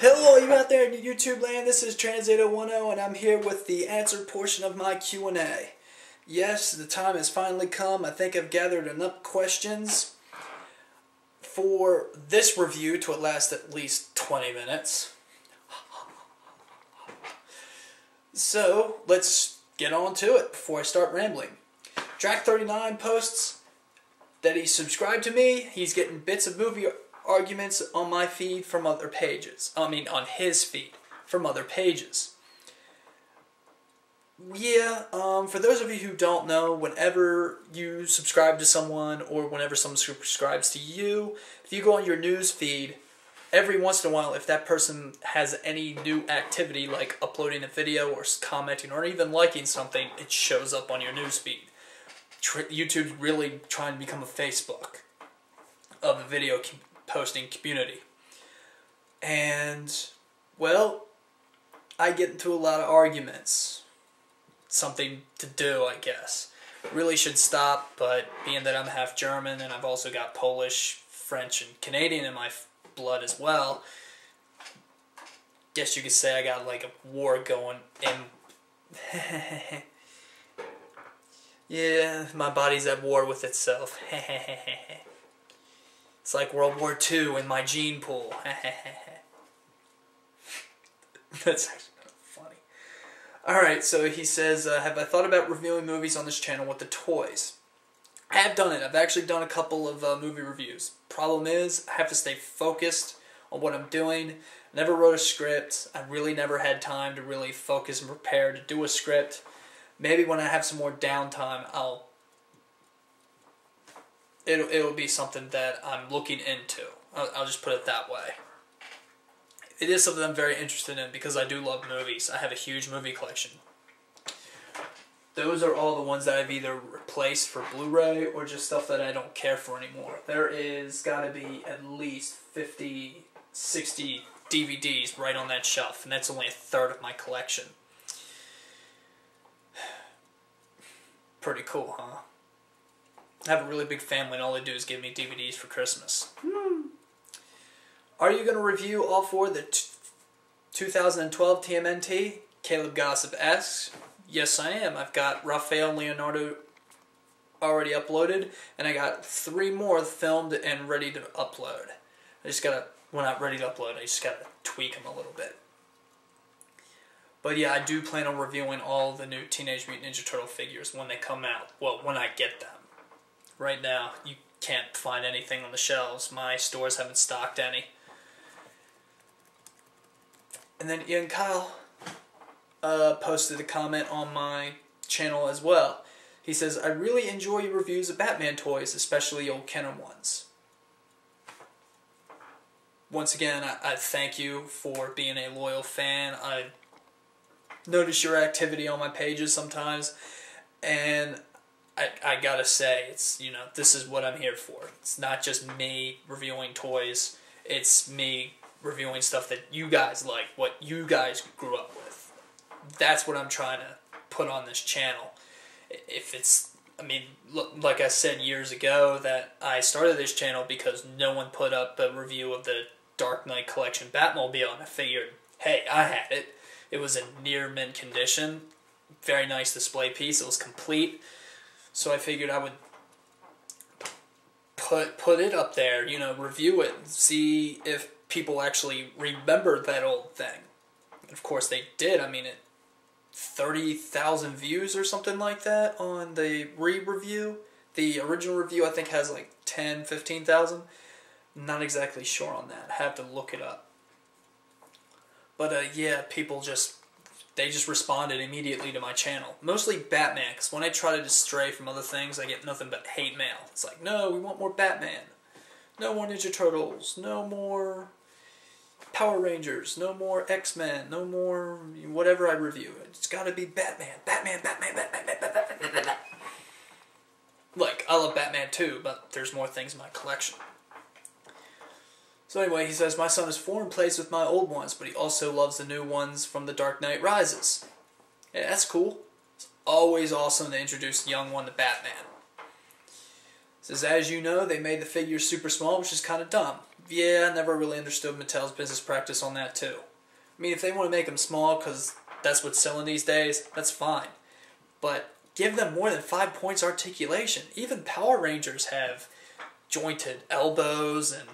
Hello, you out there in YouTube land. This is Trans8010, and I'm here with the answer portion of my Q&A. Yes, the time has finally come. I think I've gathered enough questions for this review to last at least 20 minutes. So, let's get on to it before I start rambling. Track39 posts that he subscribed to me. He's getting bits of movie arguments on my feed from other pages. On his feed from other pages. Yeah, for those of you who don't know, whenever you subscribe to someone or whenever someone subscribes to you, if you go on your news feed, every once in a while, if that person has any new activity like uploading a video or commenting or even liking something, it shows up on your news feed. YouTube's really trying to become a Facebook of the video posting community. And, well, I get into a lot of arguments. Something to do, I guess. Really should stop, but being that I'm half German and I've also got Polish, French, and Canadian in my blood as well, guess you could say I got like a war going in. Yeah, my body's at war with itself. It's like World War II in my gene pool. That's actually kind of funny. Alright, so he says, have I thought about reviewing movies on this channel with the toys? I have done it. I've actually done a couple of movie reviews. Problem is, I have to stay focused on what I'm doing. I never wrote a script. I really never had time to really focus and prepare to do a script. Maybe when I have some more downtime, it'll be something that I'm looking into. I'll just put it that way. It is something I'm very interested in because I do love movies. I have a huge movie collection. Those are all the ones that I've either replaced for Blu-ray or just stuff that I don't care for anymore. There is got to be at least 50, 60 DVDs right on that shelf, and that's only a third of my collection. Pretty cool, huh? I have a really big family and all they do is give me DVDs for Christmas. Are you going to review all four of the 2012 TMNT? Caleb Gossip asks. Yes, I am. I've got Raphael and Leonardo already uploaded, and I got 3 more filmed and ready to upload. I just gotta, well, not ready to upload, I just gotta tweak them a little bit. But yeah, I do plan on reviewing all the new Teenage Mutant Ninja Turtle figures when they come out. Well, when I get them. Right now, you can't find anything on the shelves. My stores haven't stocked any. And then Ian Kyle posted a comment on my channel as well. He says, I really enjoy your reviews of Batman toys, especially old Kenner ones. Once again, I thank you for being a loyal fan. I notice your activity on my pages sometimes, and I gotta say, it's, you know, this is what I'm here for. It's not just me reviewing toys, it's me reviewing stuff that you guys like, what you guys grew up with. That's what I'm trying to put on this channel. If it's, I mean, look, like I said years ago, that I started this channel because no one put up a review of the Dark Knight Collection Batmobile, and I figured, hey, I had it. It was in near mint condition. Very nice display piece. It was complete. So I figured I would put it up there, you know, review it, and see if people actually remembered that old thing. And of course they did. I mean, 30,000 views or something like that on the re-review. The original review I think has like 10, 15,000. Not exactly sure on that. I have to look it up. But yeah, people just responded immediately to my channel. Mostly Batman, because when I try to stray from other things, I get nothing but hate mail. It's like, no, we want more Batman. No more Ninja Turtles. No more Power Rangers. No more X-Men. No more whatever I review. It's got to be Batman. Batman, Batman, Batman, Batman, Batman, Batman. Like, I love Batman too, but there's more things in my collection. So anyway, he says, my son is 4 and plays with my old ones, but he also loves the new ones from The Dark Knight Rises. Yeah, that's cool. It's always awesome to introduce a young one to Batman. He says, as you know, they made the figures super small, which is kind of dumb. yeah, I never really understood Mattel's business practice on that too. I mean, if they want to make them small because that's what's selling these days, that's fine. But give them more than 5 points articulation. Even Power Rangers have jointed elbows and,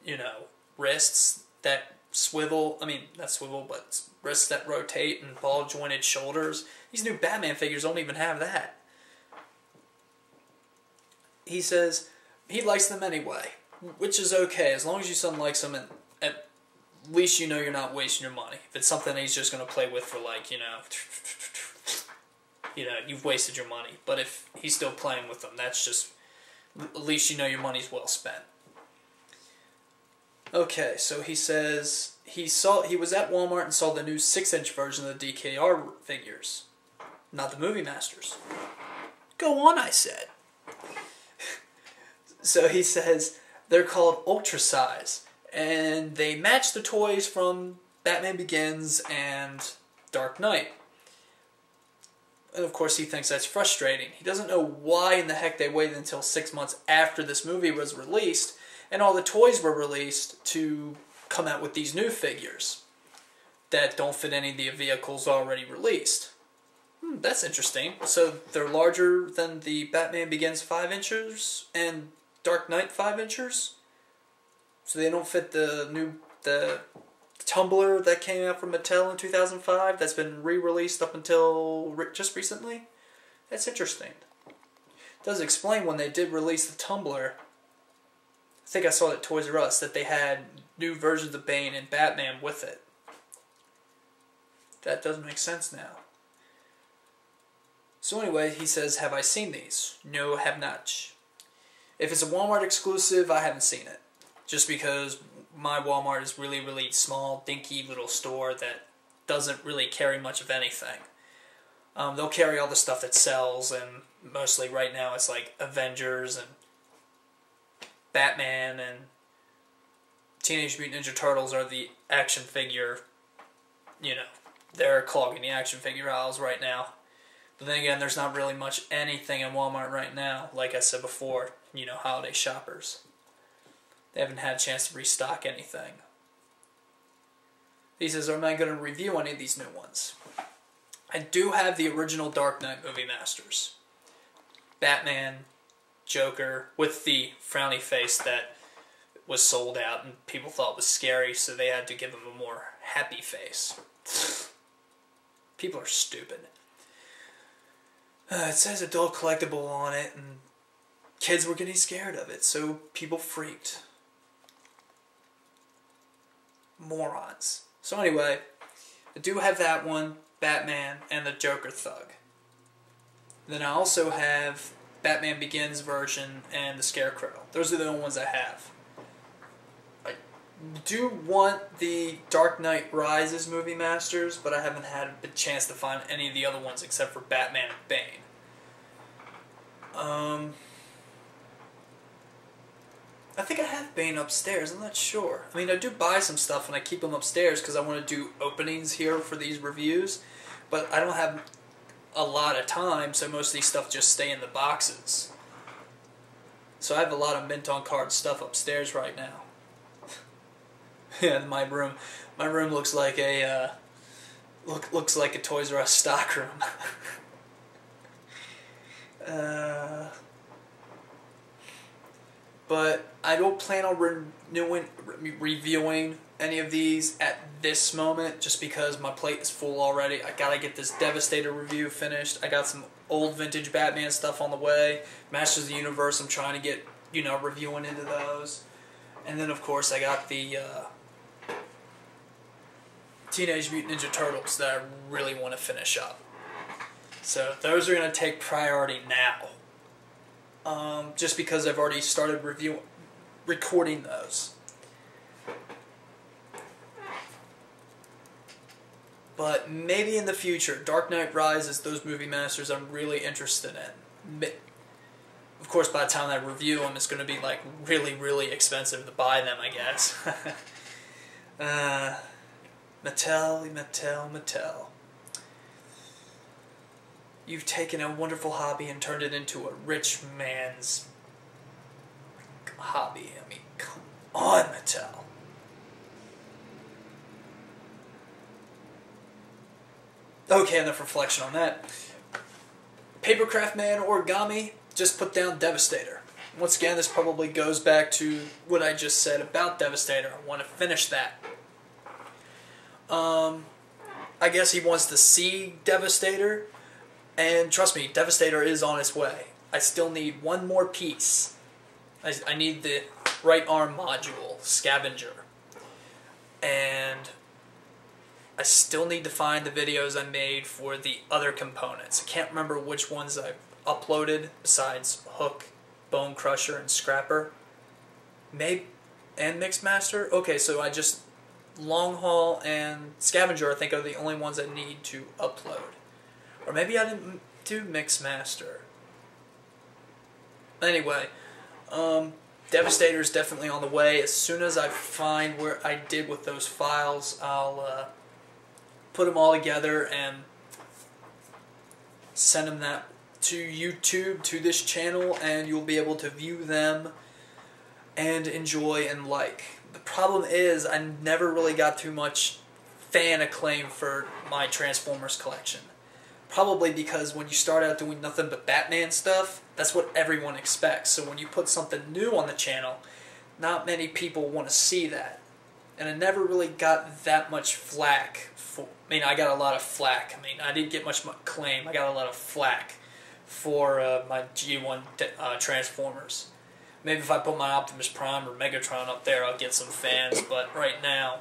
you know, wrists that swivel. I mean, not swivel, but wrists that rotate and ball jointed shoulders. These new Batman figures don't even have that. He says he likes them anyway, which is okay as long as your son likes them, and at least you know you're not wasting your money. If it's something he's just going to play with for, like, you know, you've wasted your money. But if he's still playing with them, that's just, at least you know your money's well spent. Okay, so he says he was at Walmart and saw the new 6-inch version of the DKR figures, not the Movie Masters. Go on, I said. So he says they're called Ultra Size, and they match the toys from Batman Begins and Dark Knight. And of course he thinks that's frustrating. He doesn't know why in the heck they waited until 6 months after this movie was released and all the toys were released to come out with these new figures that don't fit any of the vehicles already released. That's interesting. So they're larger than the Batman Begins 5-inchers and Dark Knight 5-inchers? So they don't fit the tumbler that came out from Mattel in 2005 that's been re-released up until just recently? That's interesting. It does explain when they did release the tumbler, I think I saw it at Toys R Us, that they had new versions of Bane and Batman with it. That does make sense now. So anyway, he says, have I seen these? No, have not. If it's a Walmart exclusive, I haven't seen it. Just because my Walmart is really, really small, dinky little store that doesn't really carry much of anything. They'll carry all the stuff that sells, and mostly right now it's like Avengers and Batman and Teenage Mutant Ninja Turtles are the action figure, you know, they're clogging the action figure aisles right now. But then again, there's not really much anything in Walmart right now, like I said before, you know, holiday shoppers. They haven't had a chance to restock anything. He says, am I going to review any of these new ones? I do have the original Dark Knight Movie Masters. Batman, Joker, with the frowny face that was sold out and people thought was scary, so they had to give him a more happy face. People are stupid. It says adult collectible on it, and kids were getting scared of it, so people freaked. Morons. So anyway, I do have that one, Batman, and the Joker Thug. Then I also have Batman Begins version and the Scarecrow. Those are the only ones I have. I do want the Dark Knight Rises Movie Masters, but I haven't had a chance to find any of the other ones except for Batman and Bane. I think I have Bane upstairs, I'm not sure. I mean, I do buy some stuff and I keep them upstairs because I want to do openings here for these reviews, but I don't have a lot of time, so most of these stuff just stay in the boxes. So I have a lot of mint on card stuff upstairs right now. Yeah, my room looks like a looks like a Toys R Us stock room. But I don't plan on reviewing any of these at this moment, just because my plate is full already. I gotta get this Devastator review finished. I got some old vintage Batman stuff on the way. Masters of the Universe, I'm trying to get, you know, reviewing into those. And then, of course, I got the Teenage Mutant Ninja Turtles that I really want to finish up. So those are going to take priority now. Just because I've already started recording those. But maybe in the future, Dark Knight Rises, those movie masters I'm really interested in. Of course, by the time I review them, it's going to be like really, really expensive to buy them, I guess. Mattel. You've taken a wonderful hobby and turned it into a rich man's hobby. I mean, come on, Mattel. Okay, enough reflection on that. Papercraft Man Origami just put down Devastator. Once again, this probably goes back to what I just said about Devastator. I want to finish that. I guess he wants to see Devastator, and trust me, Devastator is on its way. I still need one more piece. I need the right arm module, Scavenger. And I still need to find the videos I made for the other components. I can't remember which ones I uploaded besides Hook, Bone Crusher, and Scrapper. Maybe, and Mixmaster? Okay, so I just... Long Haul and Scavenger, I think, are the only ones I need to upload. Or maybe I didn't do Mixmaster. Anyway, Devastator is definitely on the way. As soon as I find where I did with those files, I'll put them all together and send them that to YouTube, to this channel, and you'll be able to view them and enjoy and like. The problem is I never really got too much fan acclaim for my Transformers collection. Probably because when you start out doing nothing but Batman stuff, that's what everyone expects. So when you put something new on the channel, not many people want to see that. And I never really got that much flack. I got a lot of flack. I didn't get much acclaim. I got a lot of flack for my G1 Transformers. Maybe if I put my Optimus Prime or Megatron up there, I'll get some fans. But right now,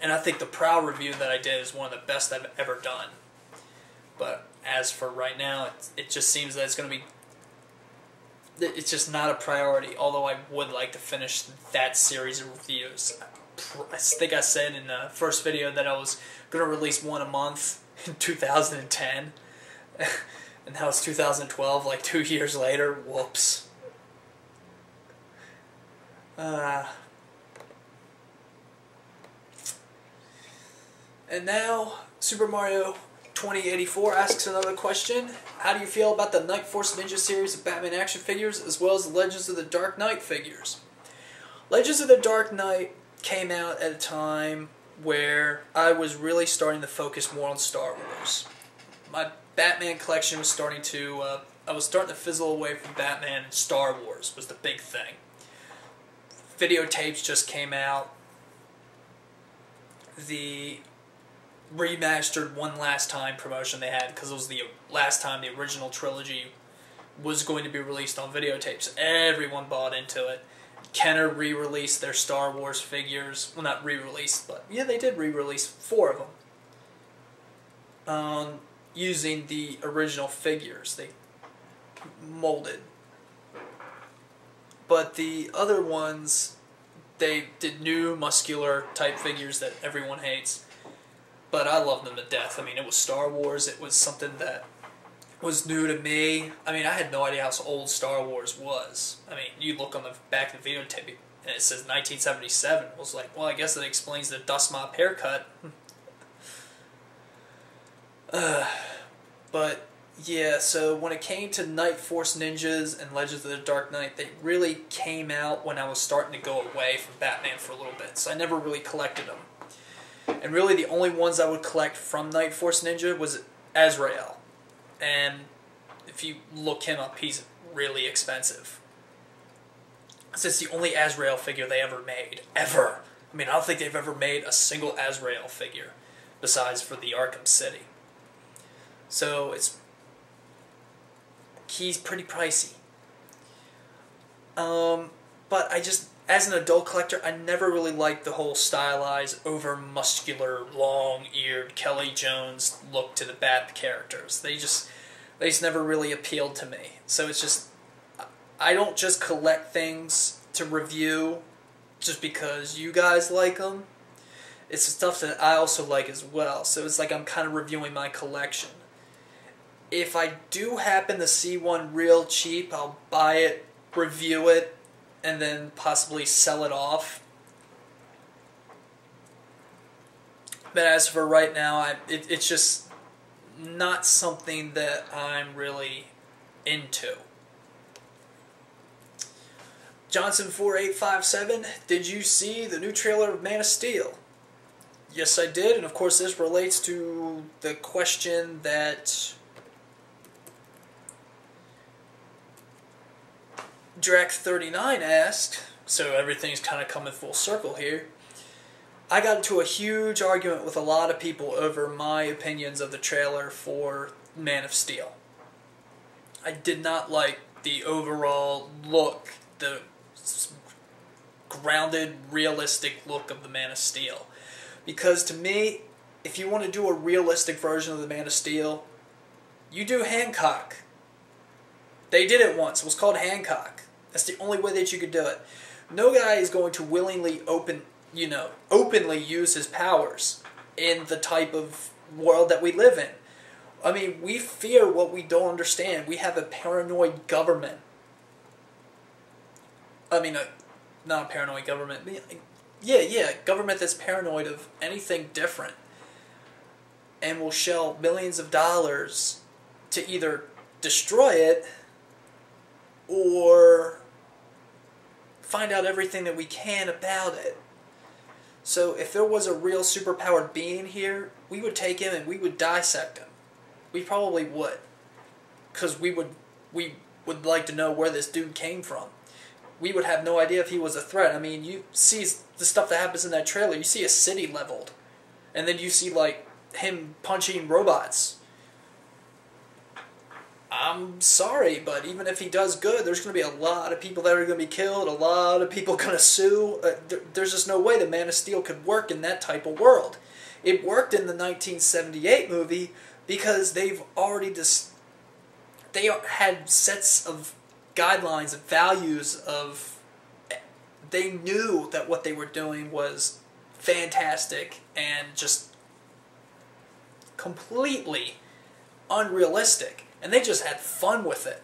and I think the Prowl review that I did is one of the best I've ever done. But as for right now, it just seems that it's going to be... It's just not a priority, although I would like to finish that series of reviews. I think I said in the first video that I was going to release one a month in 2010. And now it's 2012, like 2 years later. Whoops. And now, Super Mario 2084 asks another question. How do you feel about the Night Force Ninja series of Batman action figures, as well as the Legends of the Dark Knight figures? Legends of the Dark Knight came out at a time where I was really starting to focus more on Star Wars. My Batman collection was starting to, I was starting to fizzle away from Batman, and Star Wars was the big thing. Videotapes just came out. The remastered One Last Time promotion they had, because it was the last time the original trilogy was going to be released on videotapes. Everyone bought into it. Kenner re-released their Star Wars figures. Well, not re-released, but yeah, they did re-release 4 of them. Using the original figures they molded. But the other ones, they did new muscular type figures that everyone hates. But I love them to death. It was Star Wars. It was something that was new to me. I had no idea how old Star Wars was. You look on the back of the videotape and it says 1977. I was like, well, I guess that explains the dust mop haircut. But yeah, so when it came to Night Force Ninjas and Legends of the Dark Knight, they really came out when I was starting to go away from Batman for a little bit. So I never really collected them. And really the only ones I would collect from Night Force Ninja was Azrael. And if you look him up, he's really expensive. It's the only Azrael figure they ever made. Ever. I don't think they've ever made a single Azrael figure besides for the Arkham City. So he's pretty pricey. But I just, as an adult collector, I never really liked the whole stylized, over-muscular, long-eared Kelly Jones look to the Bat characters. They just never really appealed to me. So it's just, I don't just collect things to review just because you guys like them. It's the stuff that I also like as well. So it's like I'm kind of reviewing my collection. If I do happen to see one real cheap, I'll buy it, review it, and then possibly sell it off. But as for right now, it's just not something that I'm really into. Johnson4857, did you see the new trailer of Man of Steel? Yes, I did, and of course this relates to the question that Drac39 asked, so everything's kind of coming full circle here. I got into a huge argument with a lot of people over my opinions of the trailer for Man of Steel. I did not like the overall look, the grounded, realistic look of the Man of Steel. Because to me, if you want to do a realistic version of the Man of Steel, you do Hancock. They did it once. It was called Hancock. That's the only way that you could do it. No guy is going to willingly openly use his powers in the type of world that we live in. I mean, we fear what we don't understand. We have a paranoid government. I mean, not a paranoid government. Yeah, government that's paranoid of anything different. And will shell millions of dollars to either destroy it or find out everything that we can about it. So if there was a real superpowered being here, we would take him and we would dissect him. We probably would. Because we would like to know where this dude came from. We would have no idea if he was a threat. I mean, you see the stuff that happens in that trailer. You see a city leveled. And then you see, like, him punching robots. I'm sorry, but even if he does good, there's going to be a lot of people that are going to be killed, a lot of people going to sue. There's just no way the Man of Steel could work in that type of world. It worked in the 1978 movie because they've already they had sets of guidelines and values of, they knew that what they were doing was fantastic and just completely unrealistic. And they just had fun with it.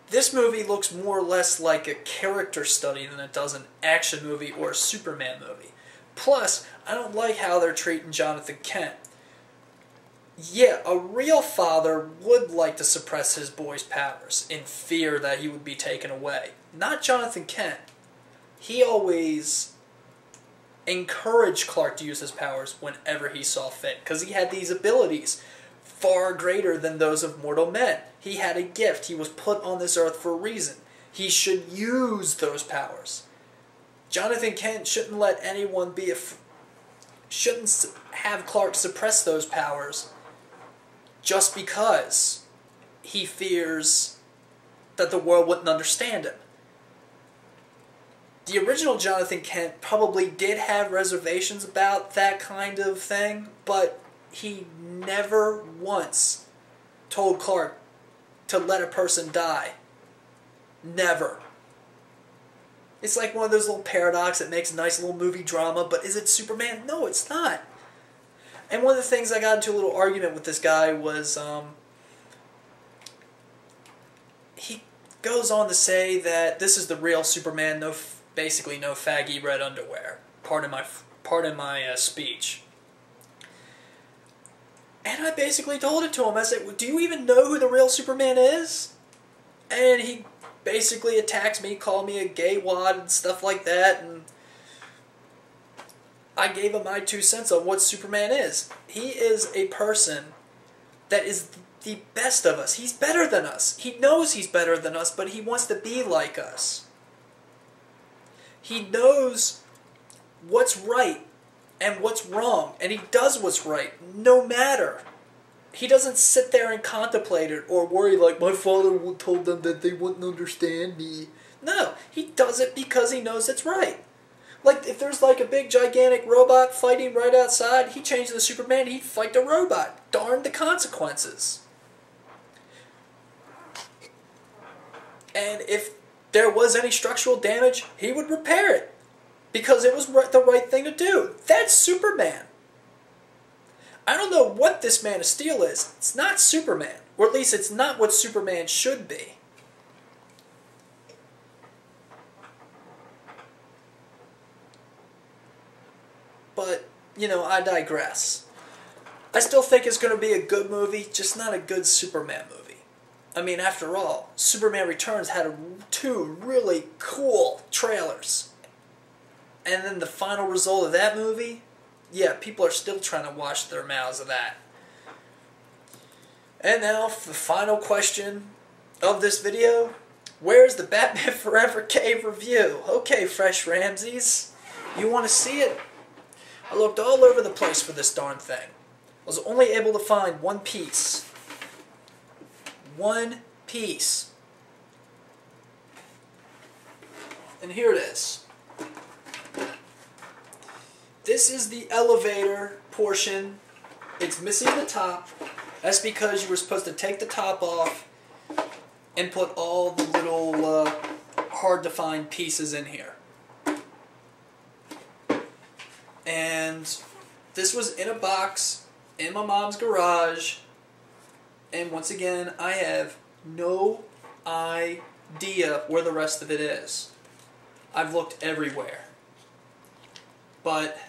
This movie looks more or less like a character study than it does an action movie or a Superman movie. Plus, I don't like how they're treating Jonathan Kent. Yeah, a real father would like to suppress his boy's powers in fear that he would be taken away. Not Jonathan Kent. He always encouraged Clark to use his powers whenever he saw fit, because he had these abilities far greater than those of mortal men. He had a gift. He was put on this earth for a reason. He should use those powers. Jonathan Kent shouldn't let anyone be shouldn't have Clark suppress those powers just because he fears that the world wouldn't understand him. The original Jonathan Kent probably did have reservations about that kind of thing, but he never once told Clark to let a person die. Never. It's like one of those little paradoxes that makes a nice little movie drama, but is it Superman? No, it's not. And one of the things I got into a little argument with this guy was, he goes on to say that this is the real Superman, basically no faggy red underwear. Pardon my speech. And I basically told it to him. I said, well, do you even know who the real Superman is? And he basically attacks me, called me a gay wad and stuff like that, and I gave him my 2 cents on what Superman is. He is a person that is the best of us. He's better than us. He knows he's better than us, but he wants to be like us. He knows what's right and what's wrong, and he does what's right, no matter. He doesn't sit there and contemplate it or worry like, my father told them that they wouldn't understand me. No, he does it because he knows it's right. Like, if there's like a big gigantic robot fighting right outside, he changes to Superman, he'd fight the robot. Darn the consequences. And if there was any structural damage, he would repair it. Because it was the right thing to do. That's Superman. I don't know what this Man of Steel is. It's not Superman. Or at least it's not what Superman should be. But, you know, I digress. I still think it's going to be a good movie, just not a good Superman movie. I mean, after all, Superman Returns had two really cool trailers. And then the final result of that movie, yeah, people are still trying to wash their mouths of that. And now, for the final question of this video, where's the Batman Forever cave review? Okay, Fresh Ramses, you want to see it? I looked all over the place for this darn thing. I was only able to find one piece. One piece. And here it is. This is the elevator portion. It's missing the top. That's because you were supposed to take the top off and put all the little hard to find pieces in here. And this was in a box in my mom's garage. And once again, I have no idea where the rest of it is. I've looked everywhere. But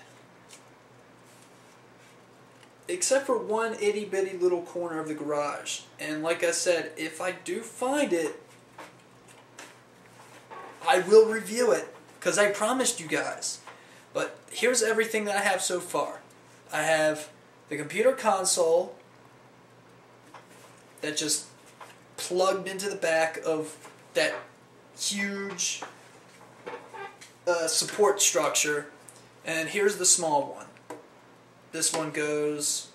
except for one itty bitty little corner of the garage. And like I said, if I do find it, I will review it, because I promised you guys. But here's everything that I have so far. I have the computer console that just plugged into the back of that huge support structure. And here's the small one. This one goes...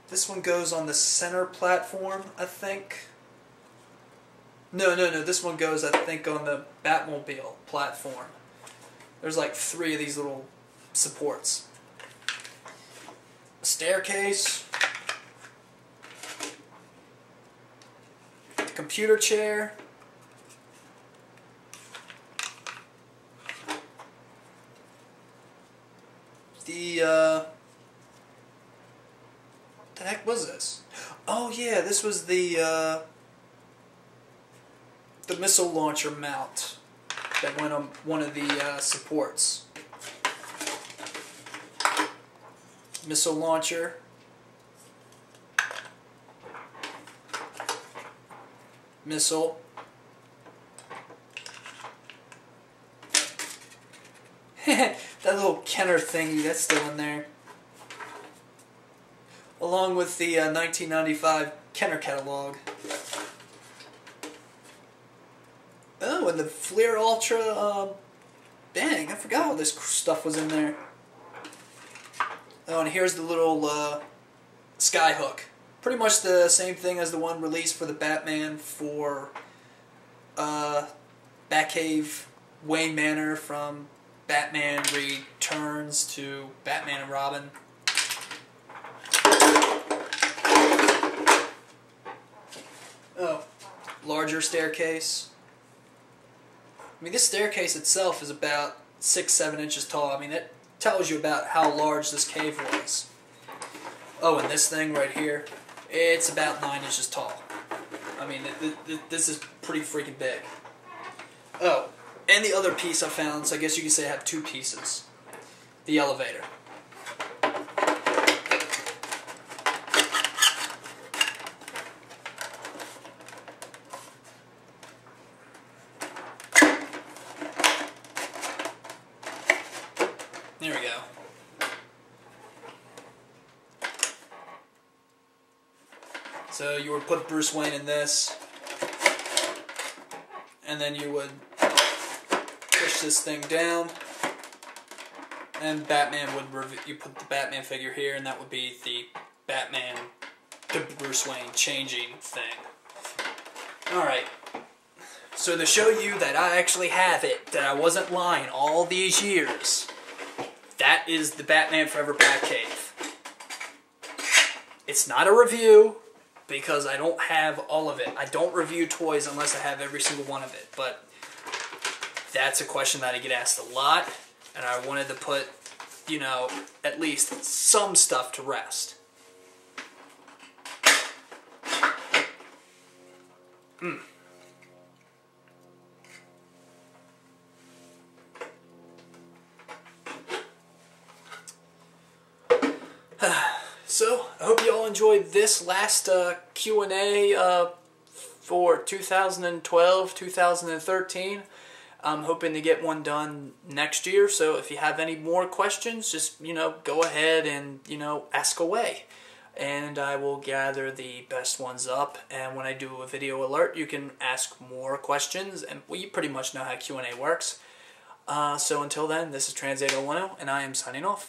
This one goes on the center platform, I think. No. This one goes, I think, on the Batmobile platform. There's like 3 of these little supports. A staircase. Computer chair. What the heck was this? Oh yeah, this was the missile launcher mount that went on one of the supports. Missile launcher. Missile. That little Kenner thingy, that's still in there. Along with the 1995 Kenner catalog. Oh, and the Fleer Ultra, dang, I forgot all this stuff was in there. Oh, and here's the little skyhook. Pretty much the same thing as the one released for the Batman for Batcave Wayne Manor, from Batman Returns to Batman and Robin. Oh, larger staircase. I mean, this staircase itself is about 6-7 inches tall. I mean, it tells you about how large this cave was. Oh, and this thing right here, it's about 9 inches tall. I mean, this is pretty freaking big. Oh, and the other piece I found, so I guess you could say I have 2 pieces. The elevator. There we go. So you would put Bruce Wayne in this, and then you would push this thing down, and Batman would you put the Batman figure here, and that would be the Batman to Bruce Wayne changing thing. Alright, so to show you that I actually have it, that I wasn't lying all these years, that is the Batman Forever Batcave. It's not a review, because I don't have all of it. I don't review toys unless I have every single one of it, but that's a question that I get asked a lot, and I wanted to put, you know, at least some stuff to rest. So, I hope you all enjoyed this last Q&A for 2012, 2013. I'm hoping to get one done next year, so if you have any more questions, just, go ahead and, ask away. And I will gather the best ones up, and when I do a video alert, you can ask more questions, and you pretty much know how Q&A works. So until then, this is Trans8010, and I am signing off.